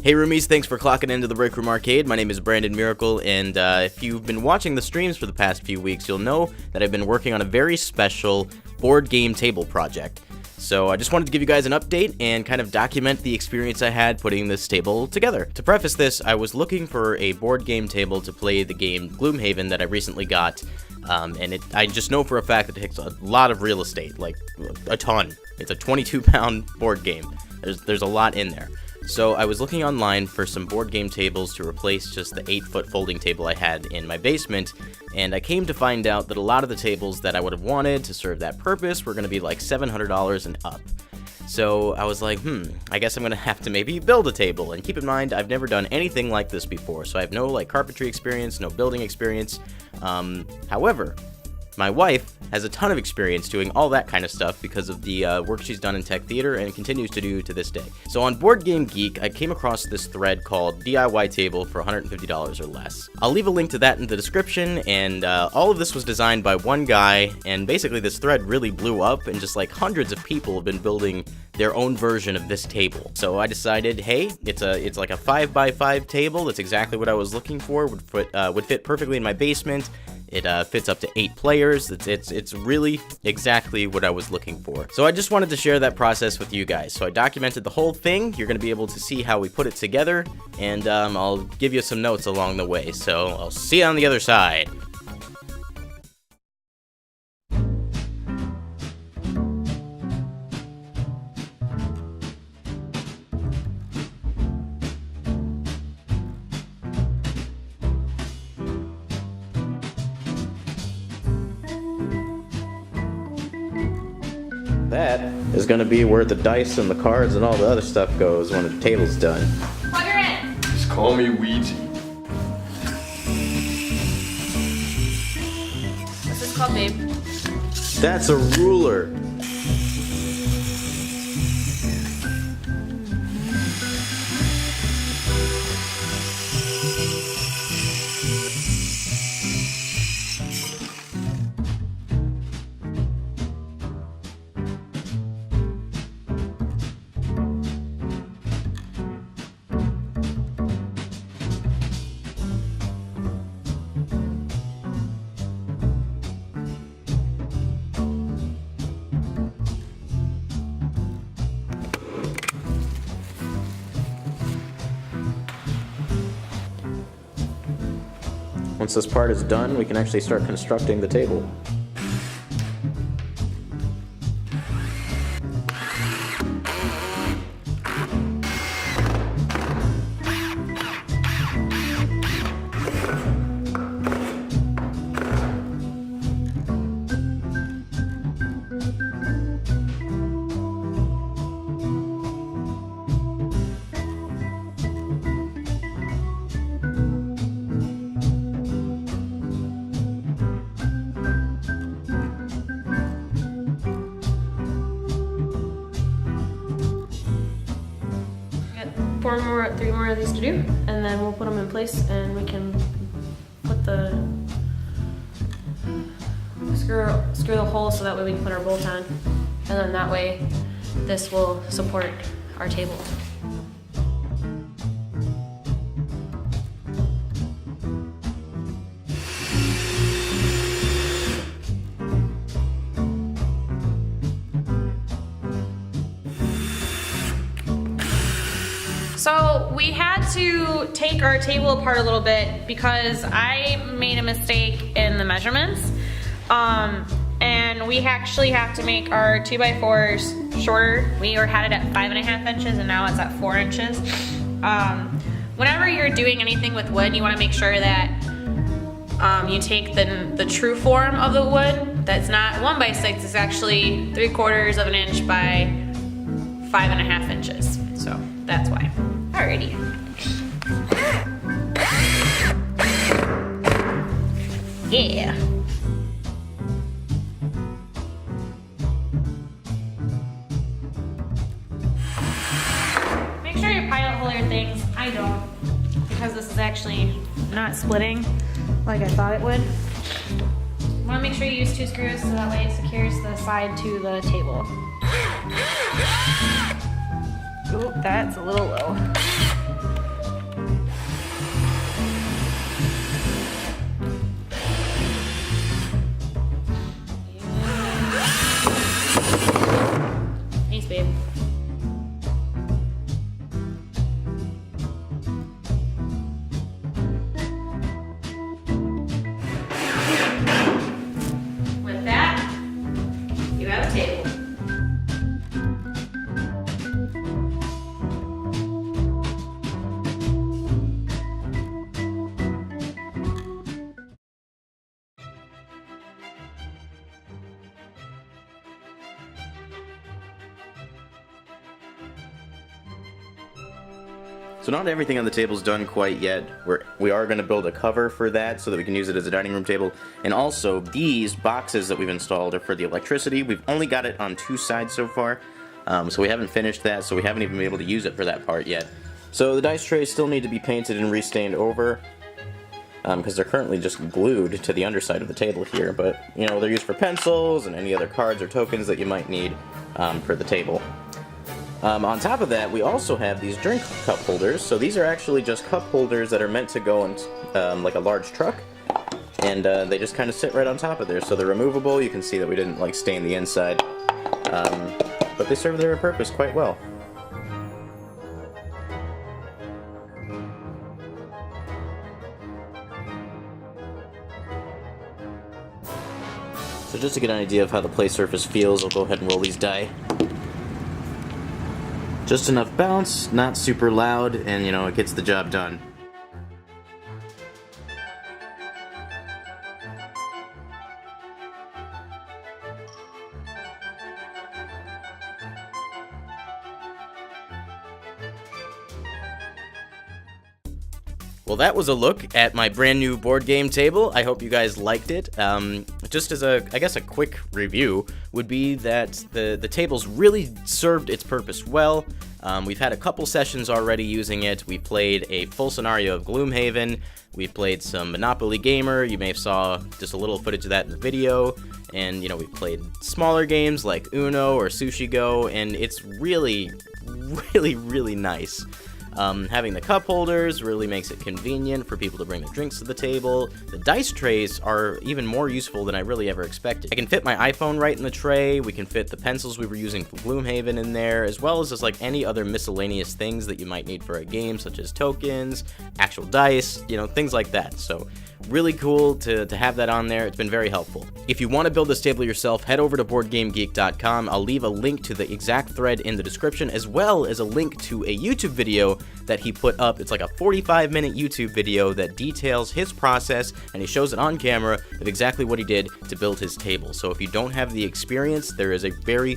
Hey roomies, thanks for clocking into the Break Room Arcade. My name is Brandon Miracle, and if you've been watching the streams for the past few weeks, you'll know that I've been working on a very special board game table project. So I just wanted to give you guys an update and kind of document the experience I had putting this table together. To preface this, I was looking for a board game table to play the game Gloomhaven that I recently got, and I just know for a fact that it takes a lot of real estate, like a ton. It's a 22-pound board game. There's a lot in there. So I was looking online for some board game tables to replace just the 8-foot folding table I had in my basement, and I came to find out that a lot of the tables that I would have wanted to serve that purpose were going to be like $700 and up. So I was like, I guess I'm going to have to maybe build a table, and keep in mind, I've never done anything like this before, so I have no like carpentry experience, no building experience. However, my wife has a ton of experience doing all that kind of stuff because of the work she's done in tech theater and continues to do to this day. So on Board Game Geek, I came across this thread called DIY Table for $150 or less. I'll leave a link to that in the description, and all of this was designed by one guy, and basically this thread really blew up, and just like hundreds of people have been building their own version of this table. So I decided, hey, it's like a 5x5 table. That's exactly what I was looking for. Would fit perfectly in my basement. It fits up to 8 players. It's really exactly what I was looking for. So I just wanted to share that process with you guys. So I documented the whole thing. You're going to be able to see how we put it together, and I'll give you some notes along the way. So I'll see you on the other side. That is going to be where the dice and the cards and all the other stuff goes when the table's done. Plug her in. Just call me Ouija. What's this called, babe? That's a ruler. Once this part is done, we can actually start constructing the table. Three more of these to do, and then we'll put them in place, and we can put the screw the hole so that way we can put our bolt on, and then that way this will support our table. So we had to take our table apart a little bit because I made a mistake in the measurements. And we actually have to make our 2x4s shorter. We had it at 5.5 inches and now it's at 4 inches. Whenever you're doing anything with wood, you want to make sure that you take the true form of the wood. That's not 1x6, it's actually 3/4 of an inch by 5.5 inches. So that's why. Alrighty. Yeah. Make sure you pilot hole your things. I don't, because this is actually not splitting like I thought it would. You want to make sure you use 2 screws so that way it secures the side to the table. Oop, that's a little low. So not everything on the table's done quite yet. We are going to build a cover for that so that we can use it as a dining room table. And also, these boxes that we've installed are for the electricity. We've only got it on 2 sides so far, so we haven't finished that, so we haven't even been able to use it for that part yet. So the dice trays still need to be painted and restained over, because they're currently just glued to the underside of the table here, but, you know, they're used for pencils and any other cards or tokens that you might need for the table. On top of that, we also have these drink cup holders. So these are actually just cup holders that are meant to go in like a large truck, and they just kind of sit right on top of there. So they're removable. You can see that we didn't like stain the inside, but they serve their purpose quite well. So just to get an idea of how the play surface feels, I'll go ahead and roll these die. Just enough bounce, not super loud, and you know, it gets the job done. Well, that was a look at my brand new board game table. I hope you guys liked it. Just as I guess a quick review would be that the table's really served its purpose well. We've had a couple sessions already using it. We played a full scenario of Gloomhaven. We played some Monopoly Gamer. You may have saw just a little footage of that in the video. And, you know, we played smaller games like Uno or Sushi Go, and it's really, really nice. Having the cup holders really makes it convenient for people to bring their drinks to the table. The dice trays are even more useful than I really ever expected. I can fit my iPhone right in the tray. We can fit the pencils we were using for Gloomhaven in there, as well as just like any other miscellaneous things that you might need for a game, such as tokens, actual dice, you know, things like that. So really cool to have that on there. It's been very helpful. If you want to build this table yourself, head over to BoardGameGeek.com. I'll leave a link to the exact thread in the description, as well as a link to a YouTube video that he put up. It's like a 45-minute YouTube video that details his process, and he shows it on camera of exactly what he did to build his table. So if you don't have the experience, there is a very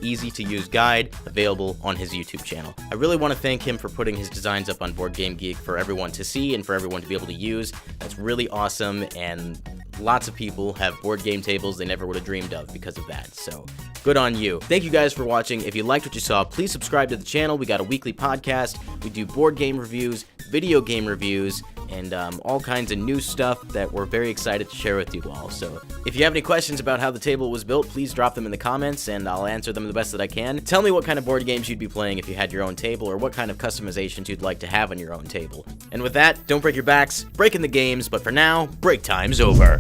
easy to use guide available on his YouTube channel. I really want to thank him for putting his designs up on Board Game Geek for everyone to see and for everyone to be able to use. That's really awesome, and lots of people have board game tables they never would have dreamed of because of that. So good on you. Thank you guys for watching. If you liked what you saw, please subscribe to the channel. We got a weekly podcast. We do board game reviews, video game reviews, and all kinds of new stuff that we're very excited to share with you all. So if you have any questions about how the table was built, please drop them in the comments and I'll answer them the best that I can. Tell me what kind of board games you'd be playing if you had your own table, or what kind of customizations you'd like to have on your own table. And with that, don't break your backs, breaking the games, but for now, break time's over.